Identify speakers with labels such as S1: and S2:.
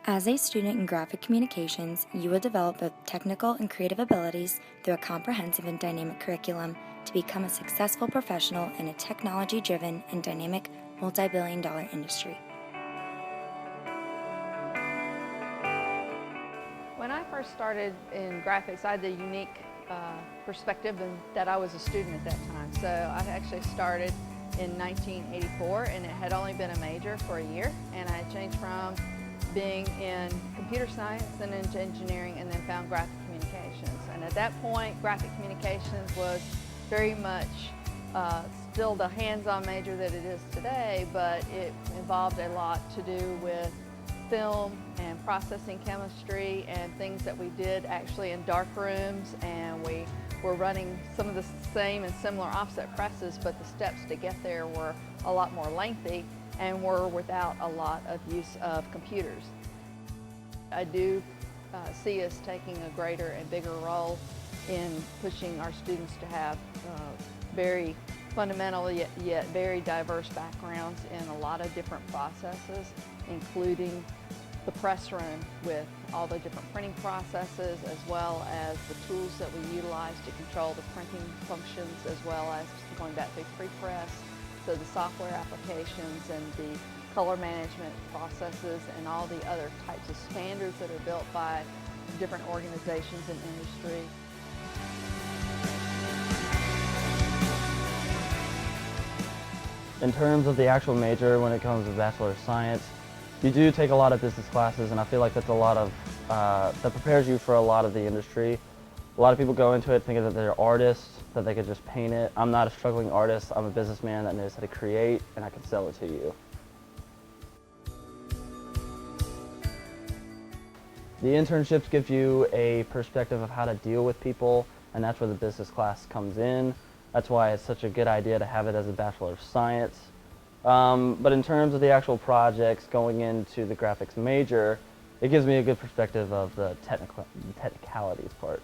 S1: As a student in graphic communications, you will develop both technical and creative abilities through a comprehensive and dynamic curriculum to become a successful professional in a technology-driven and dynamic multi-billion-dollar industry.
S2: When I first started in graphics, I had the unique perspective that I was a student at that time. So I actually started in 1984, and it had only been a major for a year, and I changed from being in computer science and into engineering, and then found graphic communications. And at that point, graphic communications was very much still the hands-on major that it is today, but it involved a lot to do with film and processing chemistry and things that we did actually in dark rooms, and we were running some of the same and similar offset presses, but the steps to get there were a lot more lengthy and were without a lot of use of computers. I do see us taking a greater and bigger role in pushing our students to have very fundamental yet very diverse backgrounds in a lot of different processes, including the press room with all the different printing processes, as well as the tools that we utilize to control the printing functions, as well as going back to pre-press. So the software applications and the color management processes and all the other types of standards that are built by different organizations and industry.
S3: In terms of the actual major, when it comes to Bachelor of Science, you do take a lot of business classes, and I feel like that's a lot of, that prepares you for a lot of the industry. A lot of people go into it thinking that they're artists, that they could just paint it. I'm not a struggling artist. I'm a businessman that knows how to create, and I can sell it to you. The internships give you a perspective of how to deal with people, and that's where the business class comes in. That's why it's such a good idea to have it as a Bachelor of Science. But in terms of the actual projects going into the graphics major, it gives me a good perspective of the technicalities part.